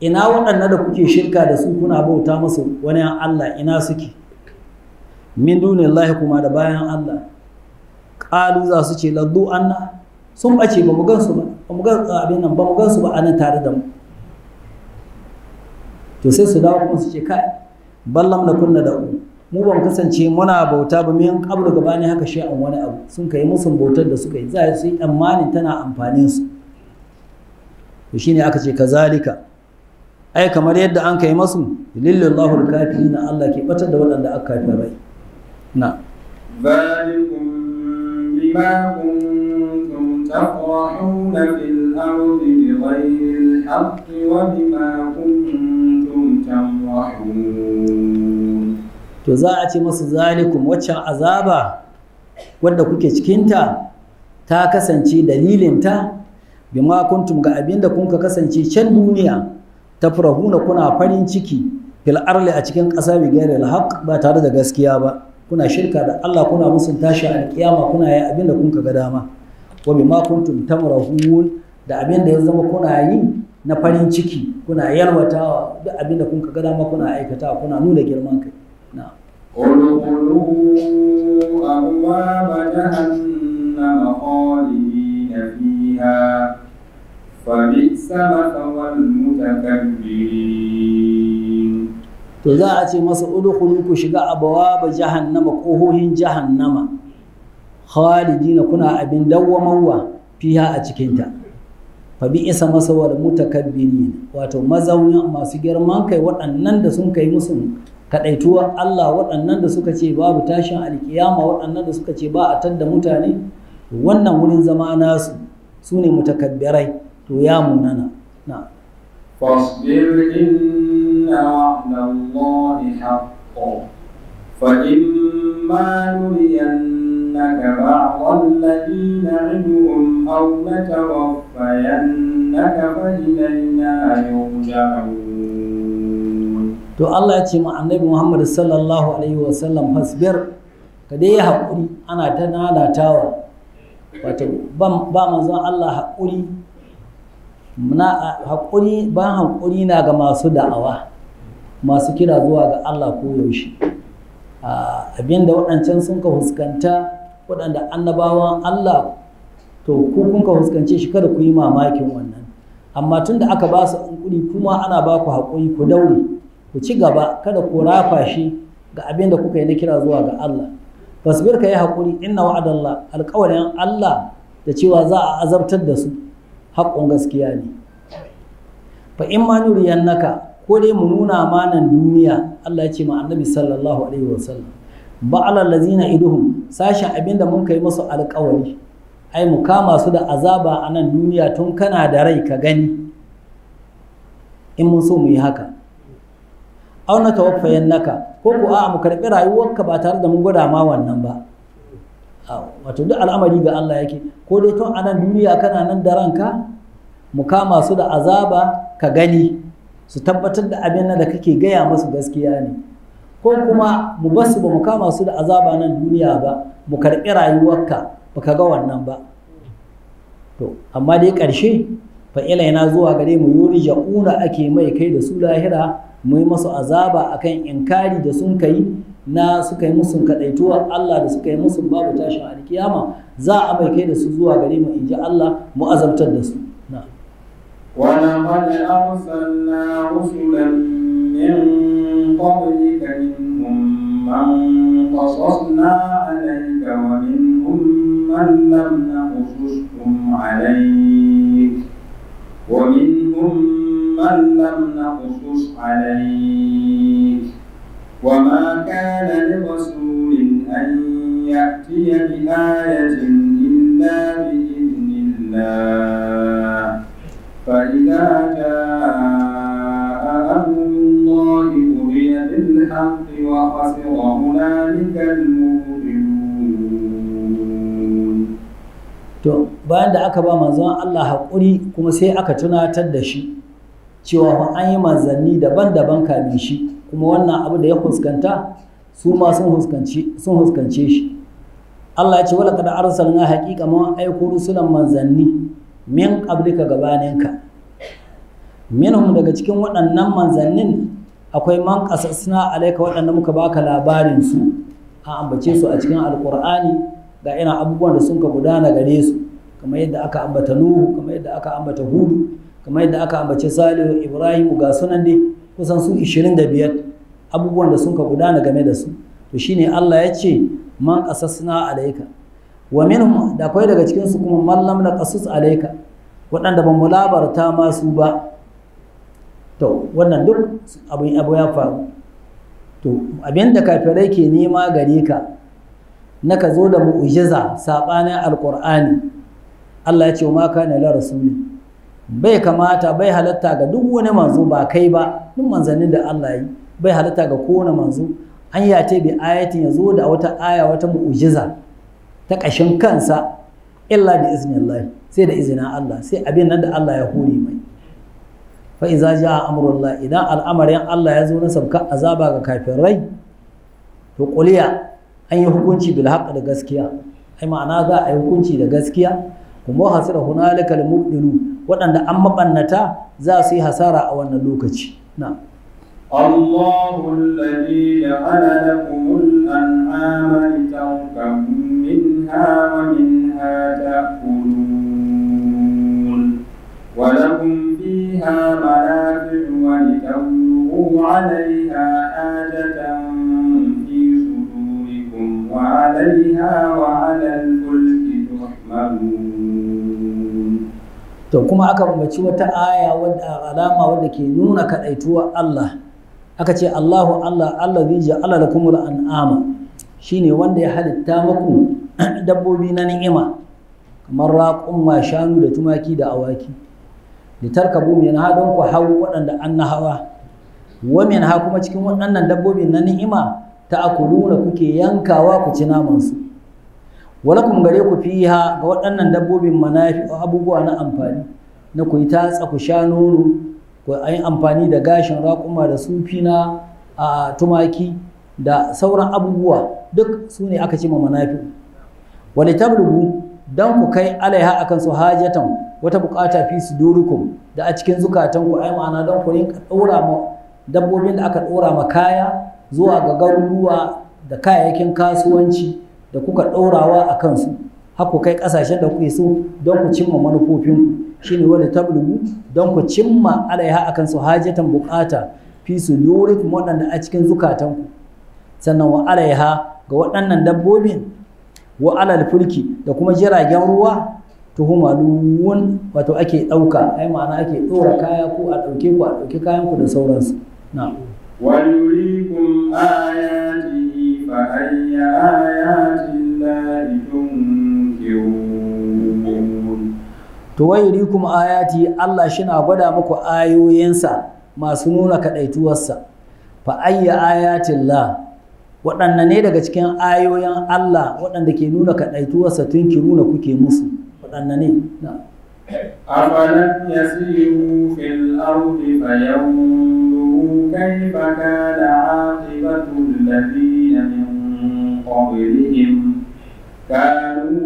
ina waɗanda da kuke shirka da su kuna bauta musu wani Allah ina suke min dunillahi kuma da bayan Allah qalu za su ce laddu anna sun bace ba mu gansu ba mu ga abin nan ba mu gansu ba anan tare da mu to sai su dawo kuma su ce kai ballam na kunna da mu ban kasance muna bauta ba min qablu gabani haka shi an wani abu sun kai musun bautar da suka yi za su yi tsammanin tana amfanin su to shine aka ce kazalika ai kamar yadda an kai masu lillallahu alkafirin Allah ke batar da waɗanda aka kafirai na ذلكم بما كنتم تفرحون في الأرض بغير الحق وبما كنتم تمرحون. To za a ce masu zalikum waccan azaba wadda kuke cikinta ta kasance dalilinta bima kuntum ga abinda kun ka kasance can duniya tafrahuna kuna farin ciki fil arli a cikin ƙasa bi gairil haqq ba tare da gaskiya ba kuna shirka da Allah kuna musun tashi a kiyama kuna yi abinda kun ka ga dama wa bima kuntum tamrahun da abinda ya zama kuna yi na farin ciki kuna yalwatawa duk abinda kun ka ga dama kuna aikatawa kuna nuna girman kai na'am ادخلوا أبواب جهنم خالدين فيها فبئس مثوى المتكبرين. to za a ce masa udkhulu ku shiga abwaba jahannama kohohin jahannama khalidina kuna abin dawwamawa fiha a cikinta fa bi'sa masawal mutakabbirin wato mazaunin masu girman kai waɗannan da sun kai musu kaɗaituwar Allah waɗannan da suka ce babu tashin alkiyama waɗannan da suka ce ba a tadda mutane wannan wurin zama nasu su ne mutakabbirai to ya munana na فاصبر إن وعد الله حق فإما نرينك بعض الذي نعدهم أو نتوفينك فإلينا يرجعون. to Allah ya ce ma annabi Muhammad sallallahu alaihi wasallam fasbir ka dai ya haƙuri ana ta nanatawa wato ba manzon Allah haƙuri haƙuri ban haƙuri na ga masu da'awa masu kira zuwa ga Allah ko yaushe abinda waɗancan sun ka fuskanta waɗanda annabawan Allah to ku kun ka fuskance shi kada ku yi mamakin wannan amma tunda aka ba su haƙuri kuma ana ba ku haƙuri ku daure ku ci gaba kada ku rafa shi ga abin da kuka yi na kira zuwa ga Allah fasbir ka yi haƙuri inna wa'adallah alƙawarin Allah da cewa za a azabtar da su haƙƙun gaskiya ne fa in ma nuriyannaka ko dai mu nuna ma nan duniya Allah ya ce ma annabi sallallahu alaihi wasallam ba'ala allazina iduhum sashin abinda mun kai musu alƙawari ai mu kama su da azaba a nan duniya tun kana da rai ka gani in mun so mu yi haka aw na tawaffayannaka ko ko a mu karbi rayuwarka ba tare da mun gwada ma wannan ba wato duk al'amari ga Allah yake ko dai tun a nan duniya kana nan da ranka mu kama su da azaba ka gani su tabbatar da abin da kake gaya musu gaskiya ne ko kuma mu basu ba mu kama su da azaba nan duniya ba mu karɓi rayuwarka baka ga wannan ba to amma dai ƙarshe fa ilaina zuwa gare mu yurja'una ake mai kai da su lahira mu yi masu azaba akan inkari da sun kai na suka yi musu kadaituwar Allah da suka yi musu babu tashin alkiyama za a mai kai da su zuwa gare mu inji Allah mu azabtar da su na ولقد أرسلنا رسلا من قبلك منهم من قصصنا عليك ومنهم من لم نقصصهم عليك وما كان لرسول أن يأتي بآية إلا بإذن الله فإذا جاء أمر الله قضي بالحق وخسر هنالك المبطلون. to bayan da aka ba manzon Allah haƙuri kuma sai aka tunatar da shi cewa an yi manzanni daban-daban kamin shi kuma wannan abu da ya fuskanta su ma sun huskance shi Allah ya ce wala kada arsalna haqiqa mun aiko rusulan manzanni min qablika gabaninka minhum daga cikin waɗannan manzannin akwai man qasasna alayka waɗanda muka baka labarin su an ambace su a cikin alqur'ani ga irin abubuwan da sun ka gudana gare su kamar yadda aka ambata Nuhu kamar yadda aka ambata Hudu kamar yadda aka ambace Salihu Ibrahim ga sunan dai kusan su 25 abubuwan da sun ka gudana game da su to shine Allah ya ce man qasasna alayka wa minhum da akwai daga cikin su kuma man lam naqasus alayka waɗanda ban mu labarta masu ba to wannan duk abu ya faru to abinda kafirai ke nema gare ka na ka zo da mu'jiza sabanin alqur'ani Allah ya ce ma kana la rasuli bai kamata bai halatta ga duk wani manzo ba kai ba duk manzannin da Allah yi bai halatta ga kowane manzo an yace bi ayatin ya zo da wata aya wata mu'jiza ta ƙashin kansa illa bi iznillah sai da izinin Allah sai abin nan da Allah ya hore mai fa iza jaa amrullah idan al'amarin Allah ya zo na sabka azaba ga kafirai to quliya an yi hukunci bil haqq da gaskiya ai ma'ana za a yi hukunci da gaskiya kuma hasira hunalika al mubdilu waɗanda an mabannata za su yi hasara a wannan lokaci na الله الذي جعل لكم الأنعام لتركبوا منها ومنها تأكلون ولكم فيها منافع ولتبلغوا عليها حاجة في صدوركم وعليها وعلى الفلك تحملون. to kuma aka ambaci wata aya wadda alama wadda ke nuna kadaituwar Allah aka ce Allahu Allah allazi ja'ala lakumul an'ama shine wanda ya halitta muku dabbobi na ni'ima kamar raƙumma shanu da tumaki da awaki litarkabu min hadon ku hawo waɗanda an na hawa wa min ha kuma cikin waɗannan dabbobin na ni'ima ta'kuluna kuke yankawa ku ci naman su walakum gare ku fiha ga waɗannan dabbobin manafi abubuwa na amfani na ku yi tatsa ku sha nono ku yi amfani da gashin raƙuma da sufi na tumaki da sauran abubuwa duk su ne aka ce ma manafi wani tablugu don ku kai alaiha akan su hajatan wata bukata fi sudurikum da a cikin zukatanku ai ma'ana don ku rinka ɗora ma dabbobin da aka ɗora ma kaya zuwa ga garuruwa da kayayyakin kasuwanci da kuka ɗorawa a kansu haku kai ƙasashen da kuke so don ku cimma manufofinku shine wani tablugu don ku cimma alaiha akan su hajatan bukata fi sudurikum waɗanda a cikin zukatanku sannan wa alaiha ga waɗannan dabbobin wa alal fulki da kuma jiragen ruwa tuhumalun wato ake ɗauka ai ma'ana ake ɗora kaya ko a ɗauke ku a ɗauki kayan ku da sauransu na'am ويريكم آياته فأي آيات الله تنكرون to wayurikum ayati Allah shina gwada muku ayoyinsa masu nuna kadaituwarsa fa ayya ayatillah waɗanne ne daga cikin ayoyin Allah waɗanda ke nuna kadaituwarsa tunkiruna kuke musu waɗanne ne na'am أفلم يسيروا في الأرض فينظروا كيف كان عاقبة الذين من قبلهم كانوا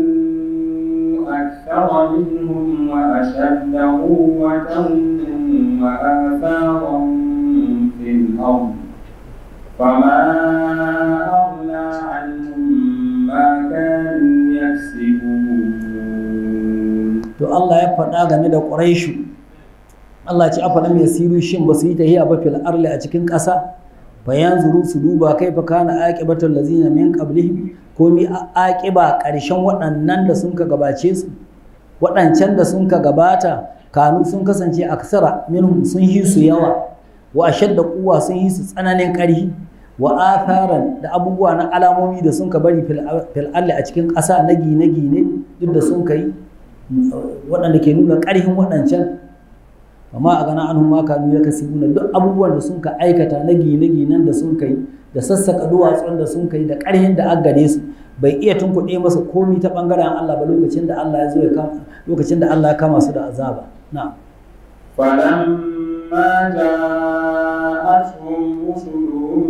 أكثر منهم وأشد قوة وآثارا في الأرض فما أغنى عنهم ما كانوا يكسبون to Allah ya faɗa game da Quraishu Allah ce afalam yasiru shin ba su yi tahiya ba fil arli a cikin ƙasa fa yanzuru su duba kaifa kana aqibatul lazina min qablihim ko mi aqiba ƙarshen waɗannan da sun ka gabace su waɗancan da sun ka gabata kanu sun kasance aksara minhum sun yi su yawa wa ashadda quwwa sun yi su tsananin ƙarfi wa atharan da abubuwa na alamomi da sun ka bari fil arli a cikin ƙasa na gine-gine duk da sun kai waɗanda ke nuna ƙarfin waɗancan amma a gana an ma kanu ya kasi duk abubuwan da sun ka aikata na gine-ginen da sun kai da sassaka duwatsun da sun kai da ƙarfin da gare su bai iya tunkuɗe masa komi ta ɓangaren Allah ba lokacin da Allah ya zo ya kama lokacin da Allah ya kama su da azaba na فلما جاءتهم رسلهم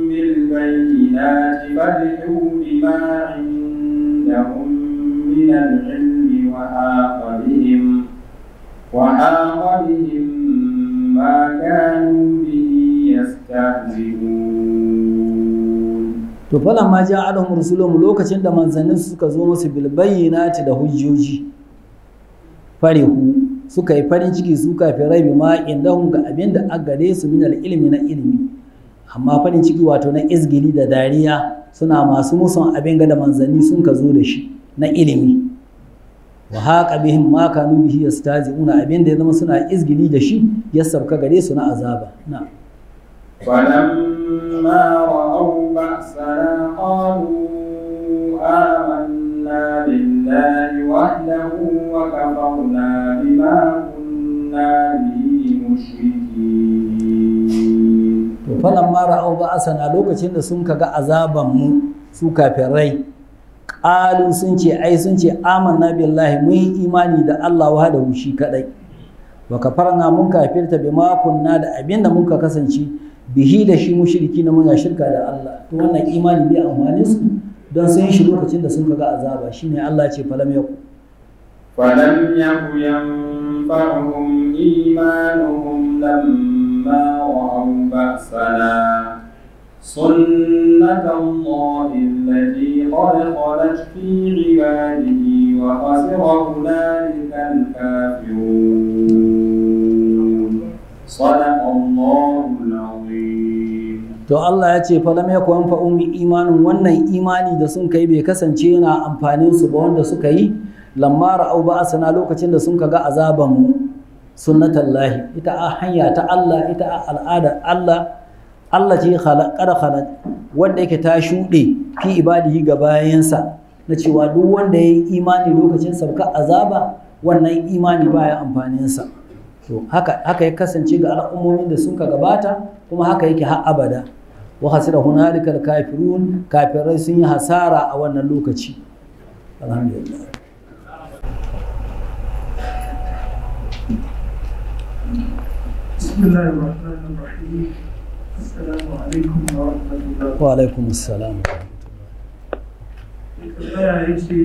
بالبينات فرحوا بما عندهم من العلم وحاق بهم ما كانوا به يستهزئون to falan ma ja'alhum rusuluhum lokacin da manzannin suka zo musu bil bayyinati da hujjoji farihu suka yi farin ciki su kafirai bi ma indahum ga abin da aka gare su min ilmi na ilmi amma farin ciki wato na izgili da dariya suna masu musun abin ga da manzanni sun ka zo da shi na ilimi wa haqa bihim ma kanu bihi yastazi'una abin da ya zama suna izgili da shi ya sabka gare su na azaba na فلما رأوا بأسنا قالوا آمنا بالله وحده وكفرنا بما كنا به مشركين. فلما رأوا بأسنا lokacin da sun kaga azaban mu su kafirai qalu sun ce amanna billahi mun yi imani da Allah wahdahu shi kadai wa kafarna mun kafirta bima kunna da abinda mun ka kasance bihi da shi mushriki na muna shirka da Allah to wannan imani bai amfane su don sun shi lokacin da sun kaga azaba shine Allah ce falam yaku yanfa'uhum imanuhum lamma ra'aw ba'sana sunnatallahi allati qad khalat fi ibadihi wa khasira hunalika al-kafirun sadaqallahu to Allah ya ce falam yakun fa'um imanin wannan imani da sun kai bai kasance yana amfanin su ba wanda suka yi lamma ra'au ba'asana lokacin da sun kaga azaban mu sunnatullahi ita a hanya ta Allah ita a al'ada Allah ce khalaq wanda yake ta shuɗe fi ibadihi ga bayansa na cewa duk wanda ya yi imani lokacin sabka azaba wannan imani baya amfanin sa to haka ya kasance ga al'ummomin da sun ka gabata kuma haka yake har abada wa hasira hunalika al-kafirun kafirai sun yi hasara a wannan lokaci alhamdulillah bismillahir rahmanir rahim assalamu alaikum wa rahmatullahi wa alaikum assalam ya ce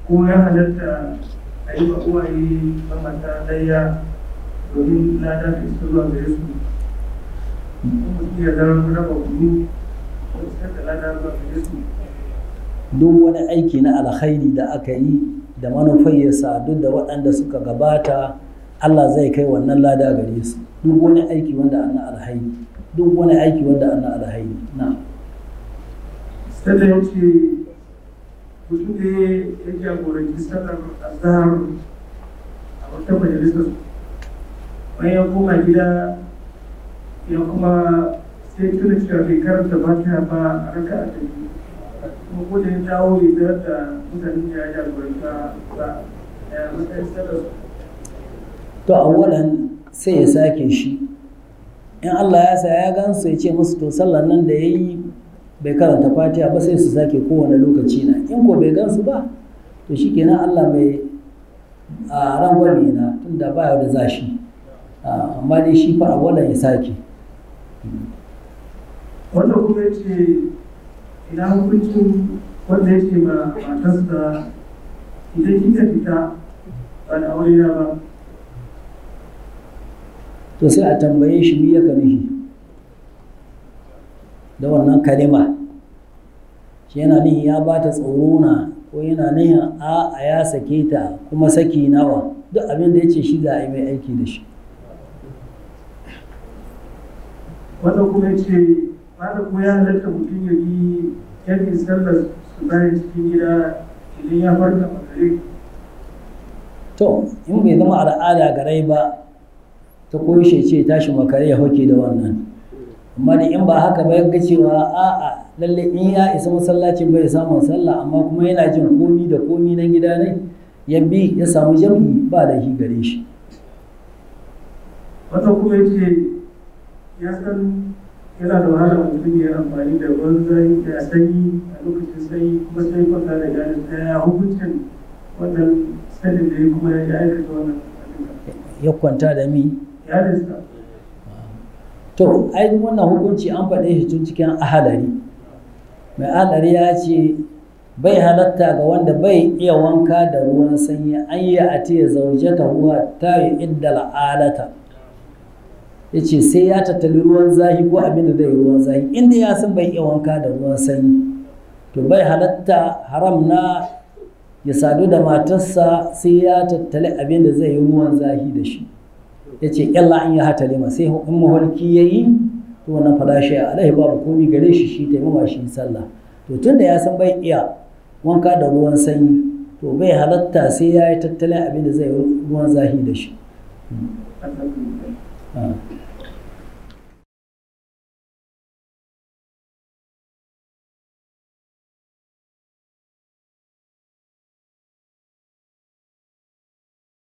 ko ya halatta a yi wa uwaye mamata layya domin lada da su zuwa gare su kuma iya zama raba kudu ko sai da lada zuwa gare su duk wani aiki na alkhairi da aka yi da manufar ya sadu da waɗanda suka gabata Allah zai kai wannan lada gare su duk wani aiki wanda ana alkhairi duk wani aiki wanda ana alkhairi na sai da yace mutum da ya jagoranci sallar azhar a wata majalisar bayan ya koma gida ya kuma sai tuna cewa bai karanta fatiha ba a raka a ta biyu kuma ko da ya dawo bai tarar da mutanen da ya jagoranta ba ya matsayin sallar su. to awwalan sai ya sake shi in Allah ya sa ya gansu ya ce musu to sallar nan da ya yi bai karanta fatiha ba sai su sake kowane lokaci na in ko bai gansu ba to shi kenan Allah mai rangwame na tunda ba da zashi amma dai shi fa awwalan ya sake. wanda kuma ya ce ina hukuncin wanda ya ce ma matarsa idan kika fita ba da aure na ba. to sai a tambaye shi mi yaka nufi da wannan kalima shi yana nihin ya ba ta tsoro na ko yana nihin a ya sake ta kuma saki nawa duk abin da ya ce shi za a yi mai aiki da shi. wanda kuma ya ce mata kuma ya halatta mutum ya yi yankin sallar su bayan cikin gida idan ya farka makare. to in bai zama al'ada garai ba ta koyaushe ce tashi makare ya hoke da wannan amma da in ba haka ba ga cewa a'a lalle in ya isa masallacin bai samun sallah amma kuma yana jin komi da komi na gida ne ya bi ya samu jam'i ba da shi gare shi. wata kuma ya ce ya san yana da wahala mutum ya amfani da ruwan sanyi a lokacin sanyi kuma sai kwanta da gani ta hukuncin wannan sanin da ya kuma ya aikata wannan ya kwanta da mi ya lissa. to ai wannan hukunci an faɗe shi tun cikin ahalari mai ahalari ya ce bai halatta ga wanda bai iya wanka da ruwan sanyi an yi a ce zaujata huwa ta yi idda al'adata ya ce sai ya tattali ruwan zahi ko abin da zai ruwan zahi inda ya san bai iya wanka da ruwan sanyi to bai halatta haram na ya sadu da matarsa sai ya tattali abin da zai yi ruwan zahi da shi ya ce yalla an yi hatali ma sai in maholki ya yi to wannan falashi a alaihi babu komi gare shi shi taimama shi sallah to tun da ya san bai iya wanka da ruwan sanyi to bai halatta sai ya yi tattalin abin da zai yi ruwan zahi da shi.